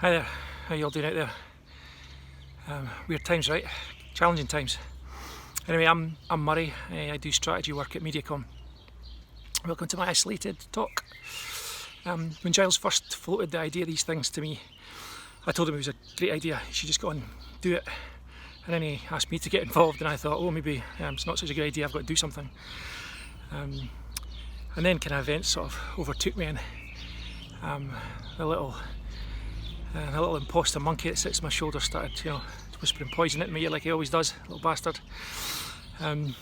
Hi there, how you all doing out there? Weird times, right? Challenging times. Anyway, I'm Murray. I do strategy work at Mediacom. Welcome to my isolated talk. When Giles first floated the idea of these things to me, I told him it was a great idea. You should just go and do it. And then he asked me to get involved, and I thought, oh, maybe it's not such a good idea. I've got to do something. And then kind of events sort of overtook me, and the little imposter monkey that sits on my shoulder started, whispering poison at me like he always does, little bastard. And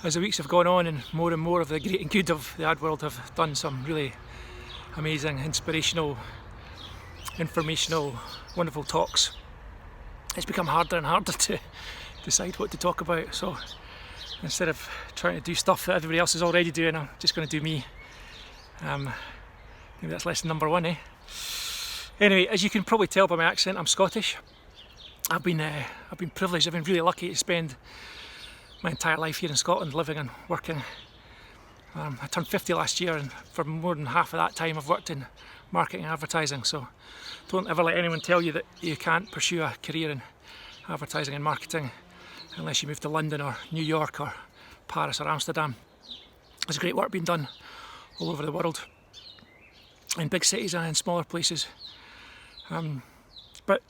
as the weeks have gone on, and more of the great and good of the ad world have done some really amazing, inspirational, informational, wonderful talks, it's become harder and harder to decide what to talk about. So instead of trying to do stuff that everybody else is already doing, I'm just going to do me. Maybe that's lesson number one, eh? Anyway, as you can probably tell by my accent, I'm Scottish. I've been privileged. I've been really lucky to spend my entire life here in Scotland, living and working. I turned 50 last year, and for more than half of that time, I've worked in marketing and advertising. So don't ever let anyone tell you that you can't pursue a career in advertising and marketing unless you move to London or New York or Paris or Amsterdam. There's great work being done all over the world, in big cities and in smaller places. But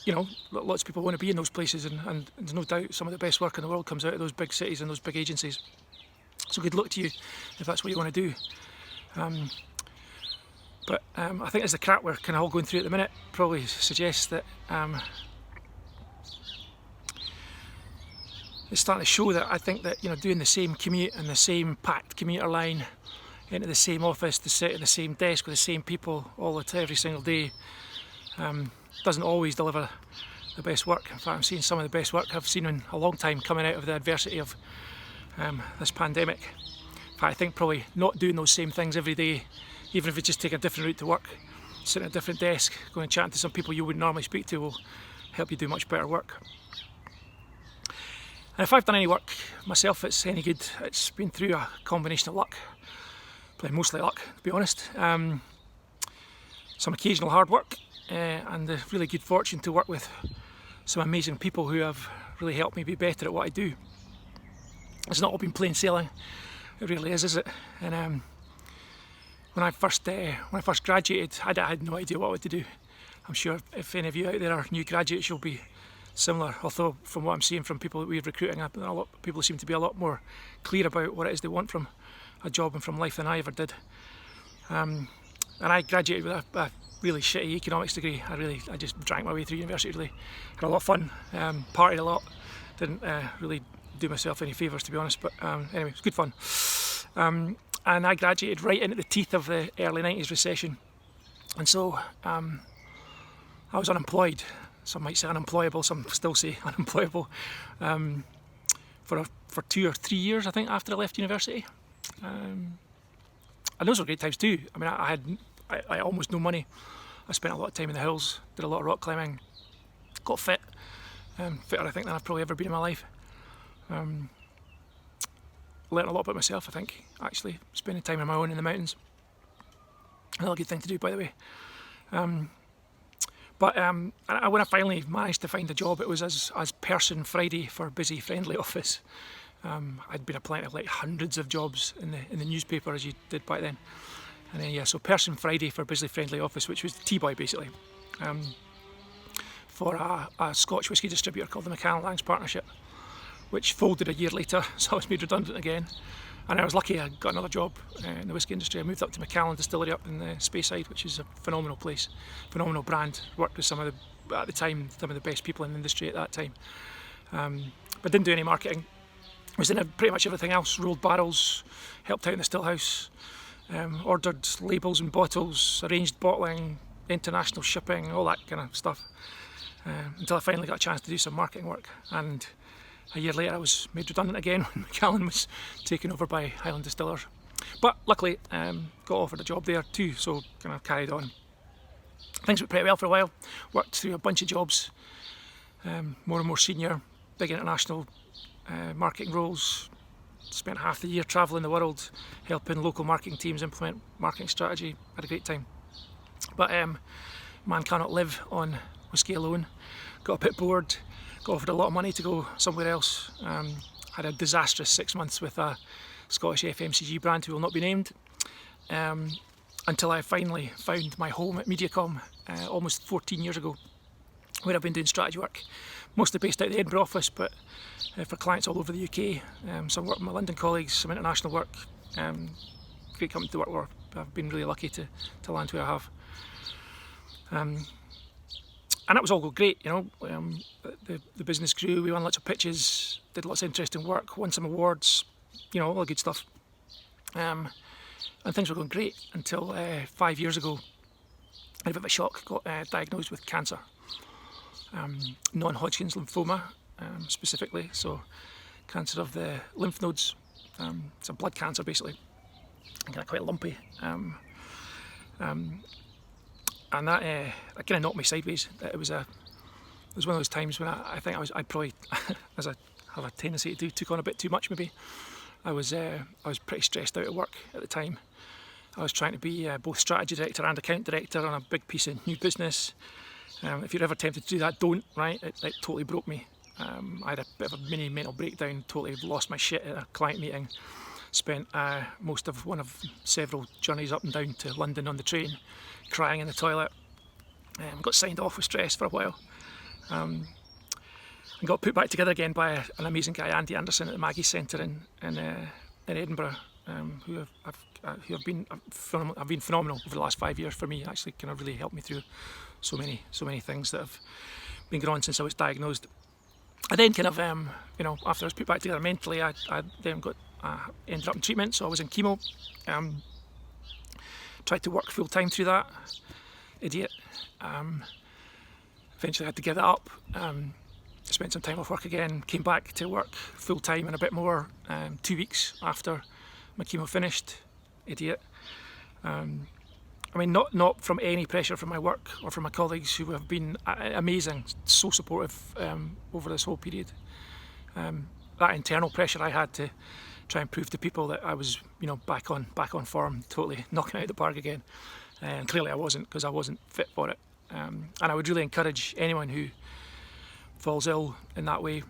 lots of people want to be in those places, and there's no doubt some of the best work in the world comes out of those big cities and those big agencies. So good luck to you if that's what you want to do. But I think as the crap we're kind of all going through at the minute probably suggests that it's starting to show that I think that doing the same commute and the same packed commuter line into the same office to sit at the same desk with the same people every single day doesn't always deliver the best work. In fact, I'm seeing some of the best work I've seen in a long time coming out of the adversity of this pandemic. In fact, I think probably not doing those same things every day, even if you just take a different route to work, sitting at a different desk, going and chatting to some people you wouldn't normally speak to, will help you do much better work. And if I've done any work myself that's any good, it's been through a combination of luck, probably mostly luck, to be honest. Some occasional hard work, and the really good fortune to work with some amazing people who have really helped me be better at what I do. It's not all been plain sailing, it really is it? And when I first graduated, I had no idea what I wanted to do. I'm sure if any of you out there are new graduates, you'll be similar. Although from what I'm seeing from people that we're recruiting, people seem to be a lot more clear about what it is they want from a job and from life than I ever did. And I graduated with a really shitty economics degree. I just drank my way through university, really. Had a lot of fun, partied a lot. Didn't really do myself any favours, to be honest, but anyway, it was good fun. And I graduated right into the teeth of the early 90s recession. And so I was unemployed. Some might say unemployable, some still say unemployable, for 2 or 3 years, I think, after I left university. And those were great times too. I mean, I had almost no money. I spent a lot of time in the hills, did a lot of rock climbing, got fit, fitter I think than I've probably ever been in my life. Learned a lot about myself, I think, actually, spending time on my own in the mountains. Another good thing to do, by the way. But when I finally managed to find a job, it was as Person Friday for Busy Friendly Office. I'd been applying to like hundreds of jobs in the newspaper, as you did back then. And then so Person Friday for Busy Friendly Office, which was T-Boy basically, for a Scotch whisky distributor called the McCann Partnership, which folded a year later, so I was made redundant again. And I was lucky I got another job in the whisky industry. I moved up to Macallan Distillery up in the Speyside, which is a phenomenal place, phenomenal brand. Worked with some of the best people in the industry at that time. But didn't do any marketing. Was in pretty much everything else, rolled barrels, helped out in the still house, ordered labels and bottles, arranged bottling, international shipping, all that kind of stuff, until I finally got a chance to do some marketing work. And a year later I was made redundant again when Macallan was taken over by Highland Distillers. But luckily got offered a job there too, so kind of carried on. Things went pretty well for a while, worked through a bunch of jobs, more and more senior, big international marketing roles. Spent half the year travelling the world, helping local marketing teams implement marketing strategy. Had a great time. But man cannot live on whiskey alone. Got a bit bored, got offered a lot of money to go somewhere else. Had a disastrous 6 months with a Scottish FMCG brand who will not be named, until I finally found my home at Mediacom almost 14 years ago, where I've been doing strategy work, mostly based out of the Edinburgh office, but for clients all over the UK. Some work with my London colleagues, some international work. Great company to work for. I've been really lucky to land where I have. And that was all great, you know. The business grew, we won lots of pitches, did lots of interesting work, won some awards, you know, all the good stuff. And things were going great until 5 years ago, I had a bit of a shock, got diagnosed with cancer. Non-Hodgkin's lymphoma, specifically, so cancer of the lymph nodes. It's a blood cancer basically, and kind of quite lumpy. And that kind of knocked me sideways. It was one of those times when I think I probably, as I have a tendency to do, took on a bit too much maybe. I was pretty stressed out at work at the time. I was trying to be both strategy director and account director on a big piece of new business. If you're ever tempted to do that, don't, right? It totally broke me. I had a bit of a mini mental breakdown, totally lost my shit at a client meeting. Spent most of one of several journeys up and down to London on the train, crying in the toilet. Got signed off with stress for a while. And got put back together again by an amazing guy, Andy Anderson, at the Maggie's Centre in Edinburgh, who have been phenomenal over the last 5 years for me. Actually, kind of really helped me through so many things that have been going on since I was diagnosed. I then kind of, you know, after I was put back together mentally, I then ended up in treatment, so I was in chemo. Tried to work full time through that. Idiot. Eventually had to give it up. Spent some time off work again, came back to work full time and a bit more 2 weeks after my chemo finished. Idiot. I mean, not from any pressure from my work or from my colleagues who have been amazing, so supportive over this whole period. That internal pressure I had to try and prove to people that I was, you know, back on form, totally knocking out the park again. And clearly I wasn't, because I wasn't fit for it. And I would really encourage anyone who falls ill in that way,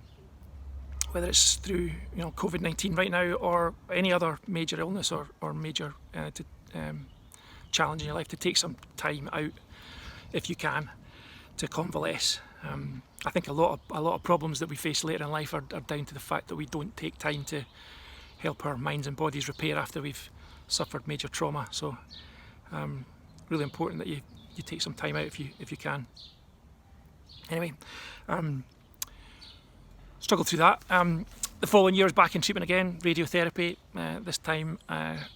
whether it's through, you know, COVID-19 right now or any other major illness or major challenge in your life, to take some time out, if you can, to convalesce. I think a lot of problems that we face later in life are down to the fact that we don't take time to help our minds and bodies repair after we've suffered major trauma. So really important that you take some time out if you can. Anyway, struggled through that. The following year I was back in treatment again, radiotherapy, this time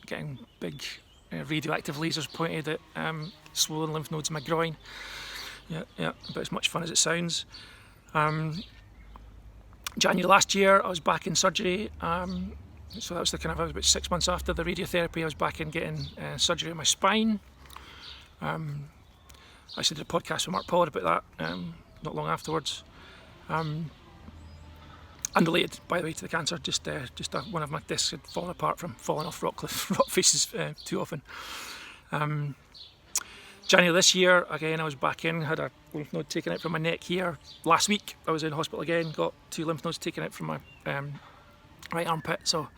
getting big radioactive lasers pointed at swollen lymph nodes in my groin. Yeah, about as much fun as it sounds. January last year I was back in surgery, so that was I was about 6 months after the radiotherapy. I was back in getting surgery on my spine. I actually did a podcast with Mark Pollard about that not long afterwards. Unrelated, by the way, to the cancer, just one of my discs had fallen apart from falling off rock faces too often. January this year, again, I was back in, had a lymph node taken out from my neck here. Last week, I was in hospital again, got 2 lymph nodes taken out from my right armpit. So,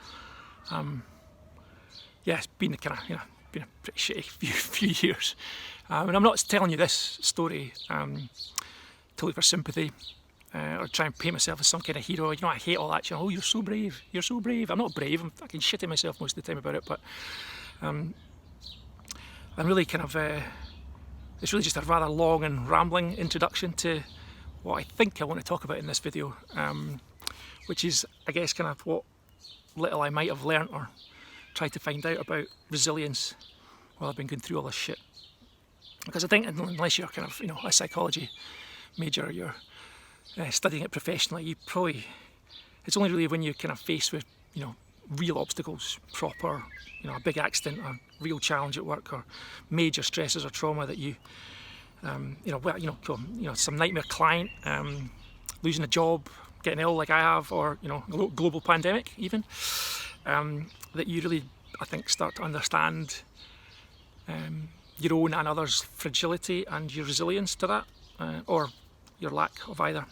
yeah, it's been been a pretty shitty few years. And I'm not telling you this story to look for sympathy. Or try and paint myself as some kind of hero. You know, I hate all that. You know, oh, you're so brave. You're so brave. I'm not brave. I'm fucking shitting myself most of the time about it. But I'm really kind of. It's really just a rather long and rambling introduction to what I think I want to talk about in this video, which is, I guess, kind of what little I might have learnt or tried to find out about resilience while I've been going through all this shit. Because I think unless you're kind of, you know, a psychology major, you're studying it professionally, it's only really when you're kind of faced with, you know, real obstacles, proper, you know, a big accident or real challenge at work or major stresses or trauma that you, some nightmare client, losing a job, getting ill like I have, or, you know, a global pandemic even, that you really, I think, start to understand your own and others' fragility and your resilience to that, or your lack of either.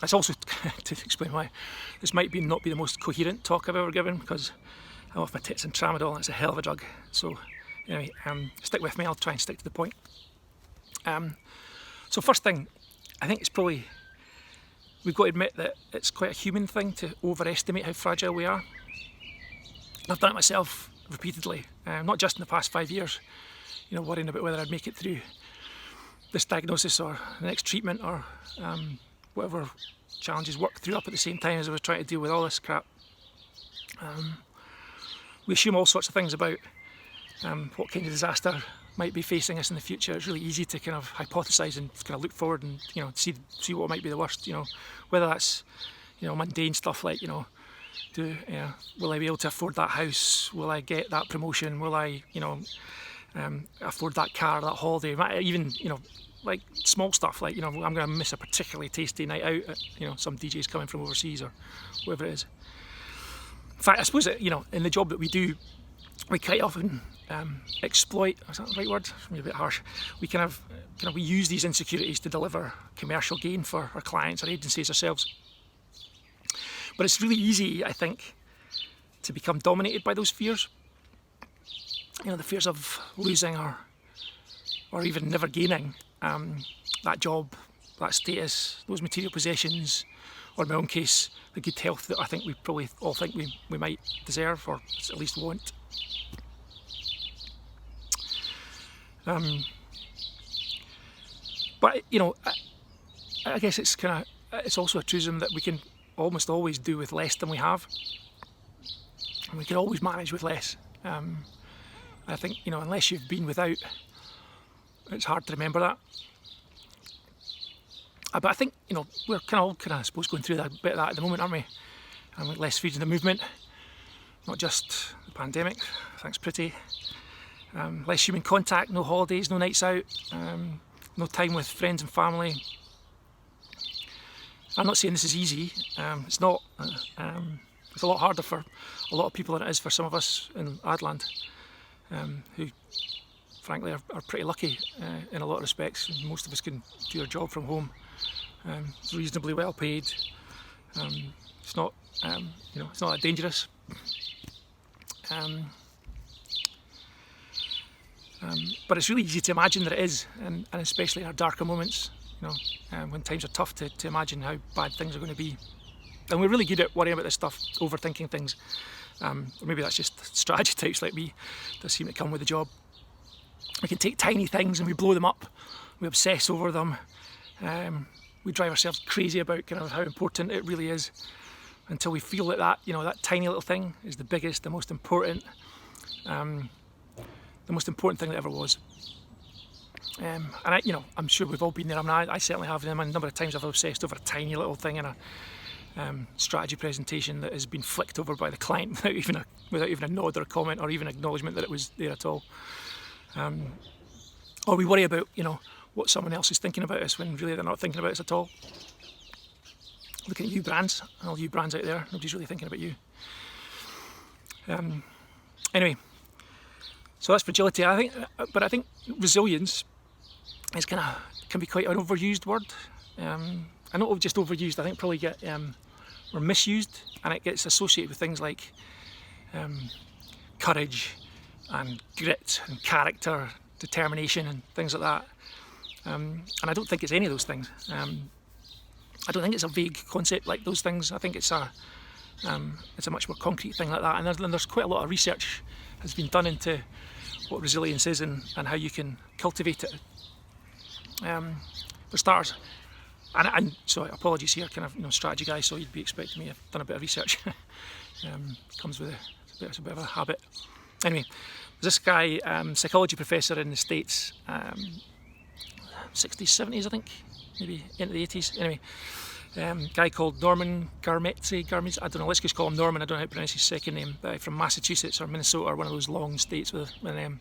It's also to explain why this might not be the most coherent talk I've ever given, because I'm off my tits and tramadol, and it's a hell of a drug. So anyway, stick with me, I'll try and stick to the point. So first thing, I think it's probably, we've got to admit that it's quite a human thing to overestimate how fragile we are. I've done it myself repeatedly, not just in the past 5 years, worrying about whether I'd make it through this diagnosis or the next treatment or whatever challenges work through up at the same time as I was trying to deal with all this crap. We assume all sorts of things about what kind of disaster might be facing us in the future. It's really easy to kind of hypothesise and kind of look forward and see what might be the worst. Whether that's mundane stuff like will I be able to afford that house? Will I get that promotion? Will I afford that car, that holiday? Even like small stuff like I'm going to miss a particularly tasty night out at some DJs coming from overseas or whatever it is. In fact, I suppose that in the job that we do, we quite often exploit. Is that the right word? Maybe a bit harsh. We we use these insecurities to deliver commercial gain for our clients, our agencies, ourselves. But it's really easy, I think, to become dominated by those fears. The fears of losing or even never gaining that job, that status, those material possessions, or in my own case, the good health that I think we probably all think we might deserve or at least want. But I guess it's also a truism that we can almost always do with less than we have, and we can always manage with less. I think unless you've been without, it's hard to remember that. But I think we're all I suppose going through a bit of that at the moment, aren't we? With less freedom of movement, not just the pandemic. Thanks, pretty. Less human contact, no holidays, no nights out, no time with friends and family. I'm not saying this is easy. It's not. It's a lot harder for a lot of people than it is for some of us in Adland, who frankly are pretty lucky in a lot of respects. Most of us can do our job from home. It's reasonably well paid. It's not it's not that dangerous. But it's really easy to imagine that it is, and especially in our darker moments, when times are tough, to imagine how bad things are going to be. And we're really good at worrying about this stuff, overthinking things. Or maybe that's just strategy types like me that seem to come with the job. We can take tiny things and we blow them up. We obsess over them. We drive ourselves crazy about kind of how important it really is, until we feel that that tiny little thing is the biggest, the most important thing that ever was. And I'm sure we've all been there. I certainly have. A number of times I've obsessed over a tiny little thing in a strategy presentation that has been flicked over by the client without even a nod or a comment or even acknowledgement that it was there at all. Or we worry about what someone else is thinking about us when really they're not thinking about us at all. Looking at you brands, all you brands out there, nobody's really thinking about you. Anyway, so that's fragility. I think resilience is can be quite an overused word. I not just overused. I think probably or misused, and it gets associated with things like courage and grit and character, determination, and things like that. And I don't think it's any of those things. I don't think it's a vague concept like those things. I think it's a much more concrete thing like that. And there's quite a lot of research has been done into what resilience is and how you can cultivate it. For starters, and so apologies here, kind of strategy guy. So you'd be expecting me. I've done a bit of research. Comes with it's a bit of a habit. Anyway, there's this guy, psychology professor in the States, 60s, 70s, I think, maybe into the 80s. Anyway, guy called Norman Garmetzi. I don't know. Let's just call him Norman. I don't know how to pronounce his second name. From Massachusetts or Minnesota, or one of those long states with and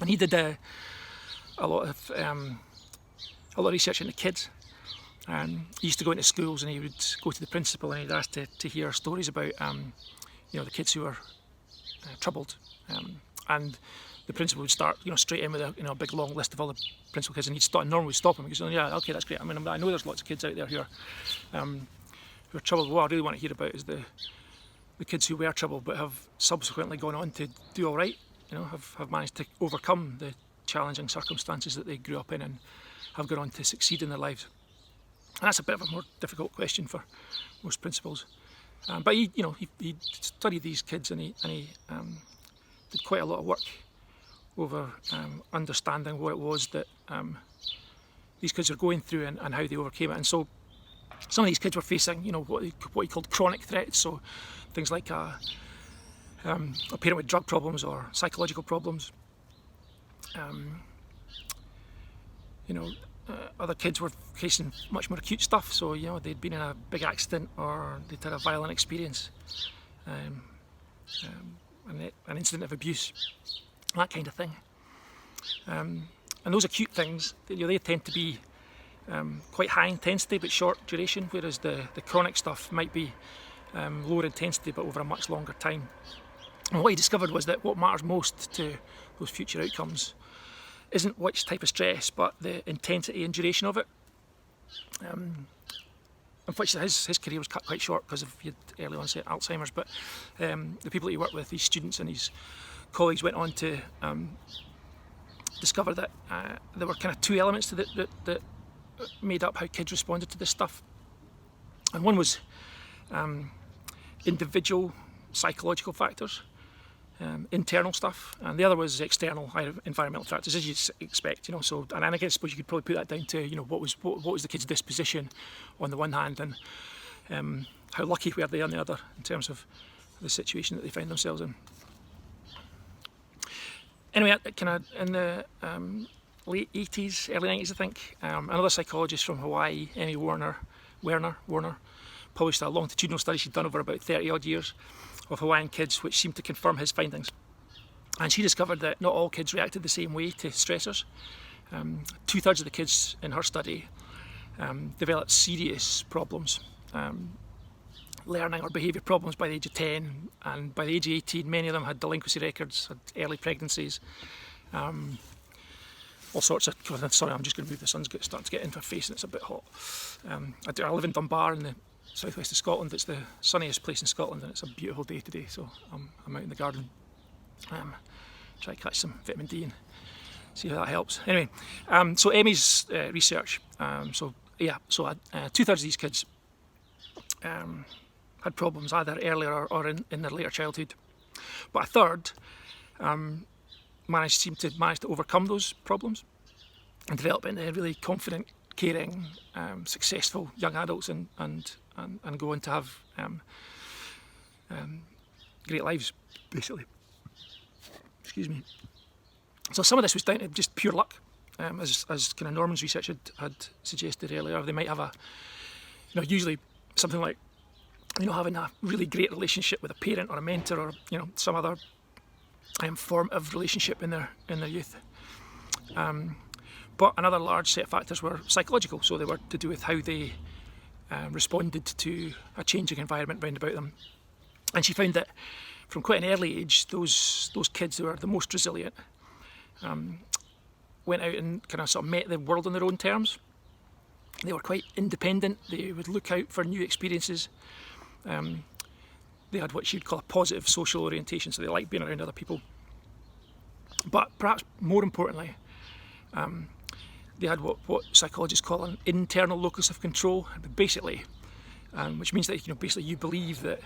he did a lot of research into kids. He used to go into schools and he would go to the principal and he'd ask to hear stories about the kids who were troubled and the principal would start, straight in with a big long list of all the principal kids, and he'd stop, normally stop him because, yeah, okay, that's great. I mean, I know there's lots of kids out there who are troubled. What I really want to hear about is the kids who were troubled but have subsequently gone on to do all right, have managed to overcome the challenging circumstances that they grew up in and have gone on to succeed in their lives. And that's a bit of a more difficult question for most principals. But he studied these kids, and he did quite a lot of work over understanding what it was that these kids were going through and how they overcame it. And so some of these kids were facing, what he called chronic threats. So things like a parent with drug problems or psychological problems. Other kids were facing much more acute stuff. So they'd been in a big accident, or they'd had a violent experience, an incident of abuse, that kind of thing. And those acute things, they tend to be quite high intensity but short duration, whereas the chronic stuff might be lower intensity but over a much longer time. And what he discovered was that what matters most to those future outcomes isn't which type of stress, but the intensity and duration of it. Unfortunately, his career was cut quite short because he had early onset Alzheimer's, but the people that he worked with, these students and his colleagues, went on to discover that there were kind of two elements to that made up how kids responded to this stuff. And one was individual psychological factors, internal stuff, and the other was external environmental factors, as you'd expect. So, and I guess you could probably put that down to what was the kid's disposition on the one hand, and how lucky were they on the other in terms of the situation that they found themselves in. Anyway, kind of in the late 80s, early 90s, I think, another psychologist from Hawaii, Amy Warner, published a longitudinal study she'd done over about 30 odd years of Hawaiian kids, which seemed to confirm his findings. And she discovered that not all kids reacted the same way to stressors. 2/3 of the kids in her study developed serious problems, learning or behaviour problems by the age of 10, and by the age of 18 many of them had delinquency records, had early pregnancies, all sorts of... Sorry, I'm just going to move, the sun's starting to get into my face and it's a bit hot. I live in Dunbar in the southwest of Scotland. It's the sunniest place in Scotland and it's a beautiful day today, so I'm out in the garden, try to catch some vitamin D and see how that helps. Anyway, so Amy's research, 2/3 of these kids had problems either earlier or in their later childhood, but a third seemed to manage to overcome those problems and develop into really confident, caring, successful young adults and go on to have great lives, basically. Excuse me. So some of this was down to just pure luck, as kind of Norman's research had suggested earlier. They might have usually something like, having a really great relationship with a parent or a mentor or, some other formative relationship in their youth. But another large set of factors were psychological, so they were to do with how they responded to a changing environment round about them. And she found that from quite an early age, those kids who were the most resilient went out and kind of sort of met the world on their own terms. They were quite independent. They would look out for new experiences. They had what she'd call a positive social orientation, so they liked being around other people. But perhaps more importantly, they had what psychologists call an internal locus of control, basically, which means that basically you believe that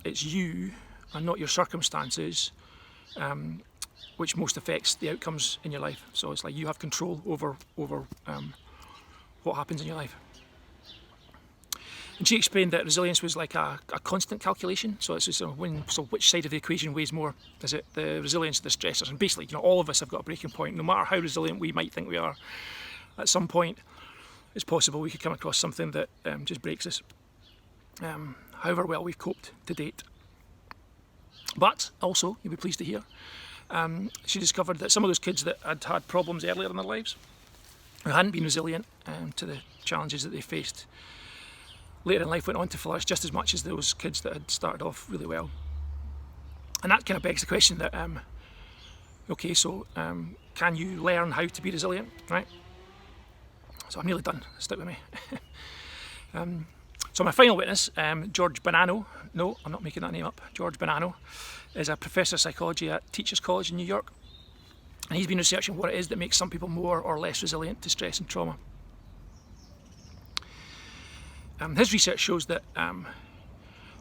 it's you and not your circumstances which most affects the outcomes in your life. So it's like you have control over what happens in your life. And she explained that resilience was like a constant calculation. So it's just which side of the equation weighs more? Is it the resilience of the stressors? And basically, all of us have got a breaking point. No matter how resilient we might think we are, at some point, it's possible we could come across something that just breaks us, however well we've coped to date. But also, you'll be pleased to hear, she discovered that some of those kids that had problems earlier in their lives, who hadn't been resilient to the challenges that they faced, later in life went on to flourish just as much as those kids that had started off really well. And that kind of begs the question that, okay, so can you learn how to be resilient, right? So I'm nearly done, stick with me. So my final witness, George Bonanno, no, I'm not making that name up, George Bonanno, is a professor of psychology at Teachers College in New York. And he's been researching what it is that makes some people more or less resilient to stress and trauma. His research shows that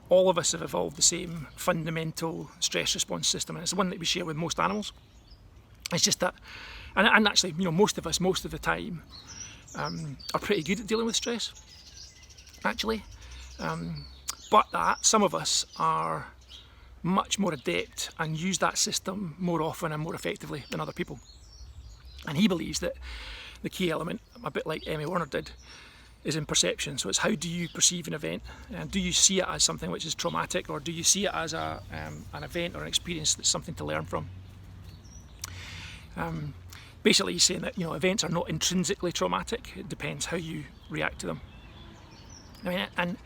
all of us have evolved the same fundamental stress response system, and it's the one that we share with most animals. It's just that, and actually, most of us, most of the time, are pretty good at dealing with stress, actually. But that some of us are much more adept and use that system more often and more effectively than other people. And he believes that the key element, a bit like Emmy Warner did, is in perception. So it's how do you perceive an event? Do you see it as something which is traumatic, or do you see it as an event or an experience that's something to learn from? Basically, he's saying that events are not intrinsically traumatic. It depends how you react to them. I mean, and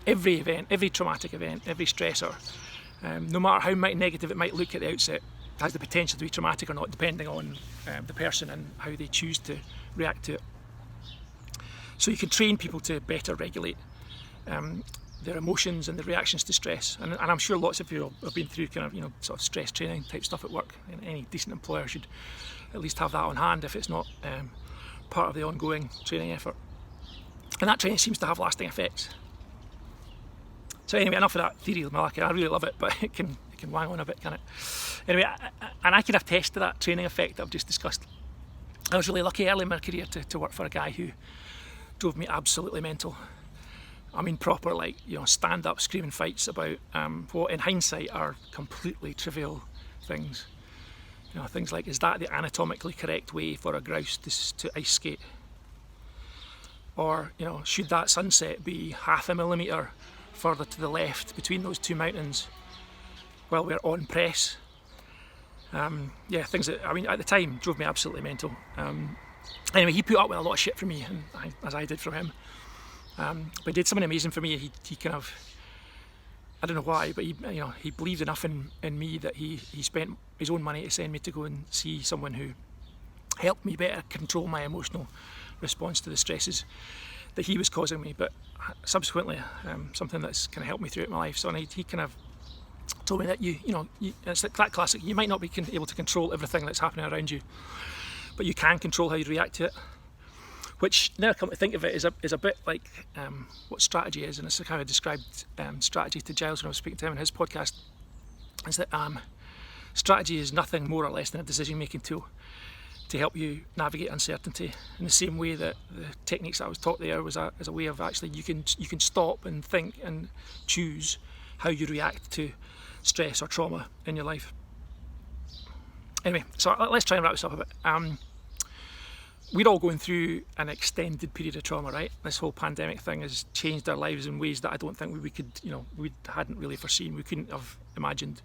every event, every traumatic event, every stressor, no matter how negative it might look at the outset, has the potential to be traumatic or not, depending on the person and how they choose to react to it. So you can train people to better regulate their emotions and their reactions to stress. And I'm sure lots of you have been through kind of sort of stress training type stuff at work. And any decent employer should at least have that on hand if it's not part of the ongoing training effort. And that training seems to have lasting effects. So anyway, enough of that theory of Malaki. I really love it, but it can wang on a bit, can it? Anyway, and I can attest to that training effect that I've just discussed. I was really lucky early in my career to work for a guy who drove me absolutely mental. I mean, proper, stand-up screaming fights about what in hindsight are completely trivial things. Things like, is that the anatomically correct way for a grouse to ice skate? Or, should that sunset be 0.5 millimetre further to the left between those two mountains while we're on press? Things that, at the time, drove me absolutely mental. Anyway, he put up with a lot of shit from me, and as I did from him. But he did something amazing for me. He kind of, I don't know why, but he believed enough in me that he spent his own money to send me to go and see someone who helped me better control my emotional response to the stresses that he was causing me. But subsequently, something that's kind of helped me throughout my life. So he kind of told me that it's that classic. You might not be able to control everything that's happening around you, but you can control how you react to it. Which, now I come to think of it, is a bit like what strategy is, and it's how I described strategy to Giles when I was speaking to him in his podcast. Is that strategy is nothing more or less than a decision-making tool to help you navigate uncertainty. In the same way that the techniques that I was taught there was a way of actually you can stop and think and choose how you react to stress or trauma in your life. Anyway, so let's try and wrap this up a bit. We're all going through an extended period of trauma, right? This whole pandemic thing has changed our lives in ways that I don't think we could, we hadn't really foreseen. We couldn't have imagined.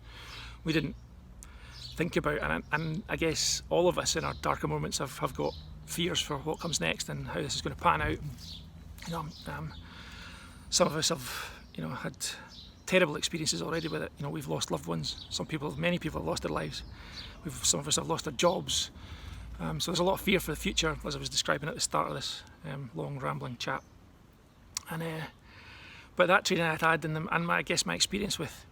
We didn't think about, and I guess all of us in our darker moments have got fears for what comes next and how this is going to pan out. Some of us have, had terrible experiences already with it. We've lost loved ones. Many people have lost their lives. Some of us have lost their jobs. So there's a lot of fear for the future, as I was describing at the start of this long rambling chat. But that training I'd had and I guess my experience with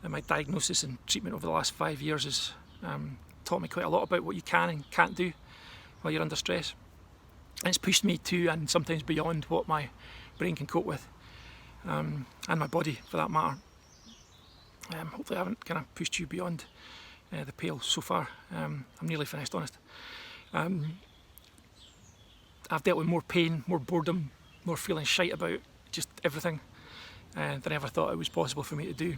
my diagnosis and treatment over the last 5 years has taught me quite a lot about what you can and can't do while you're under stress. And it's pushed me to, and sometimes beyond, what my brain can cope with, and my body for that matter. Hopefully I haven't kind of pushed you beyond the pale so far. I'm nearly finished, honest. I've dealt with more pain, more boredom, more feeling shite about just everything than I ever thought it was possible for me to do.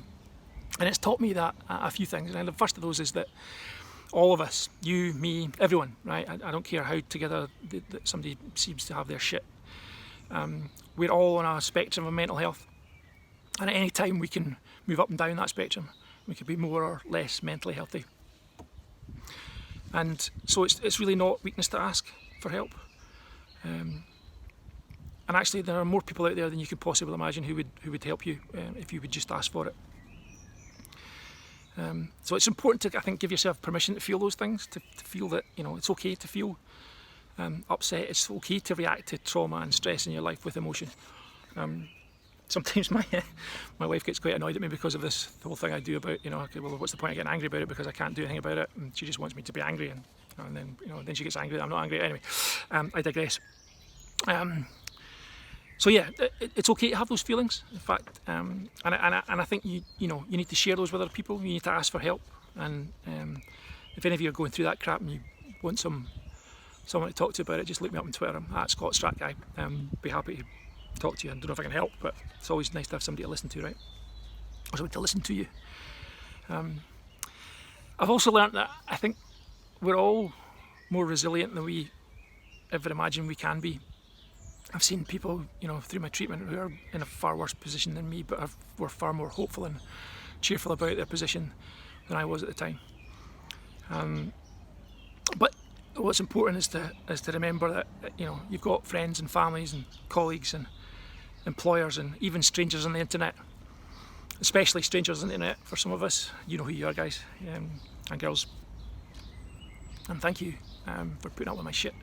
And it's taught me that a few things. And the first of those is that all of us, you, me, everyone, right? I don't care how together that somebody seems to have their shit. We're all on a spectrum of mental health. And at any time we can move up and down that spectrum. We could be more or less mentally healthy. And so it's really not weakness to ask for help. And actually there are more people out there than you could possibly imagine who would help you if you would just ask for it. So it's important to, I think, give yourself permission to feel those things, to feel that, you know, it's okay to feel upset. It's okay to react to trauma and stress in your life with emotion. Sometimes my wife gets quite annoyed at me because of this whole thing I do about, you know, okay, well, what's the point of getting angry about it because I can't do anything about it, and she just wants me to be angry, and then, you know, then she gets angry that I'm not angry. Anyway, I digress. So yeah, it's okay to have those feelings. In fact, and I think you need to share those with other people. You need to ask for help. And if any of you are going through that crap and you want someone to talk to about it, just look me up on Twitter. I'm at Scott Strat Guy. Be happy to talk to you. I don't know if I can help, but it's always nice to have somebody to listen to, right? Or somebody to listen to you. I've also learnt that I think we're all more resilient than we ever imagine we can be. I've seen people, you know, through my treatment who are in a far worse position than me, but were far more hopeful and cheerful about their position than I was at the time. But what's important is to remember that, you know, you've got friends and families and colleagues and employers and even strangers on the internet, especially strangers on the internet. For some of us, you know who you are, guys and girls. And thank you for putting up with my shit.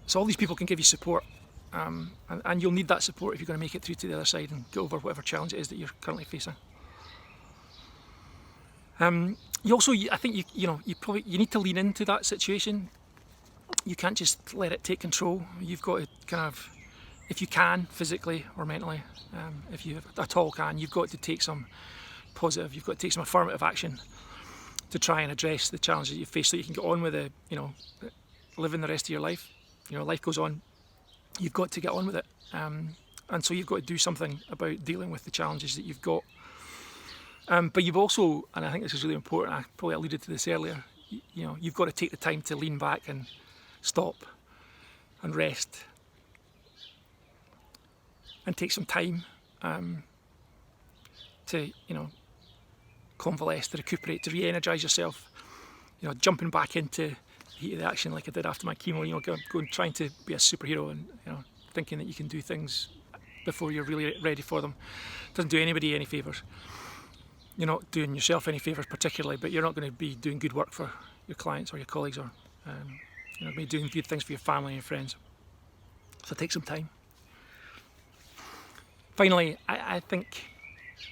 So all these people can give you support, and you'll need that support if you're going to make it through to the other side and get over whatever challenge it is that you're currently facing. You also, I think you need to lean into that situation. You can't just let it take control. You've got to kind of, if you can, physically or mentally, if you at all can, you've got to take some positive, you've got to take some affirmative action to try and address the challenges that you face so you can get on with it, you know, living the rest of your life. You know, life goes on, you've got to get on with it. And so you've got to do something about dealing with the challenges that you've got. But you've also, and I think this is really important, I probably alluded to this earlier, you know, you've got to take the time to lean back and stop and rest and take some time to, you know, convalesce, to recuperate, to re-energise yourself. You know, jumping back into heat of the action like I did after my chemo, you know, going trying to be a superhero and, you know, thinking that you can do things before you're really ready for them doesn't do anybody any favours. You're not doing yourself any favours particularly, but you're not going to be doing good work for your clients or your colleagues, or you're not going to be doing good things for your family and your friends. So take some time. Finally, I think,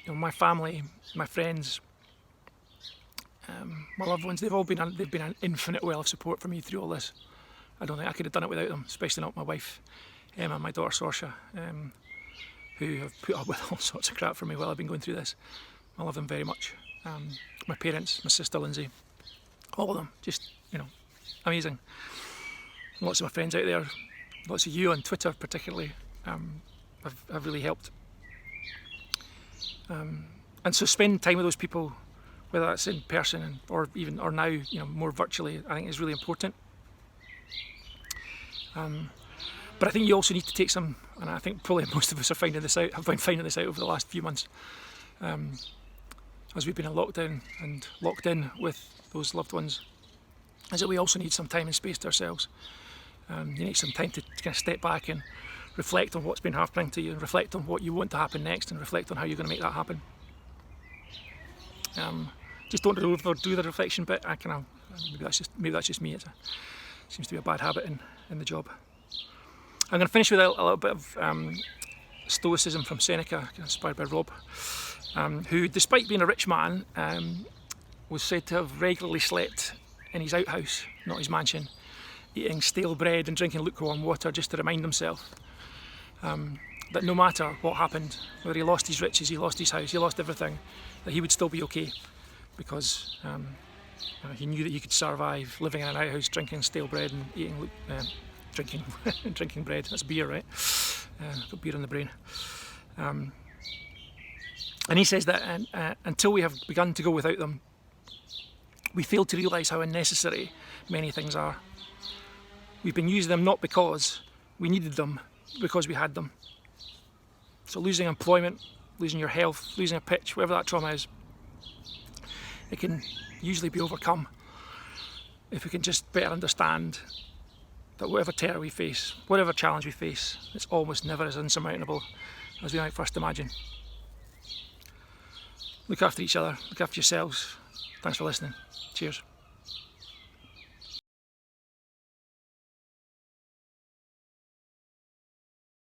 you know, my family, my friends, my loved ones, they've been an infinite well of support for me through all this. I don't think I could have done it without them, especially not my wife Emma and my daughter Sorsha, who have put up with all sorts of crap for me while I've been going through this. I love them very much. My parents, my sister Lindsay, all of them, just, you know, amazing. Lots of my friends out there, lots of you on Twitter particularly, have really helped. And so spending time with those people, whether that's in person or now, you know, more virtually, I think is really important. But I think you also need to take some, and I think probably most of us have been finding this out over the last few months, as we've been in lockdown and locked in with those loved ones, is that we also need some time and space to ourselves. You need some time to kind of step back and reflect on what's been happening to you, and reflect on what you want to happen next, and reflect on how you're going to make that happen. Just don't overdo the reflection bit. Maybe that's just me. It seems to be a bad habit in the job. I'm going to finish with a little bit of stoicism from Seneca, inspired by Rob, who, despite being a rich man, was said to have regularly slept in his outhouse, not his mansion, eating stale bread and drinking lukewarm water just to remind himself that no matter what happened, whether he lost his riches, he lost his house, he lost everything, that he would still be okay, because he knew that he could survive living in an outhouse, drinking stale bread and eating drinking bread. That's beer, right? Got beer in the brain. And he says that until we have begun to go without them, we fail to realise how unnecessary many things are. We've been using them not because we needed them, because we had them. So losing employment, losing your health, losing a pitch, whatever that trauma is, it can usually be overcome if we can just better understand that whatever terror we face, whatever challenge we face, it's almost never as insurmountable as we might first imagine. look after each other, look after yourselves. Thanks for listening. Cheers.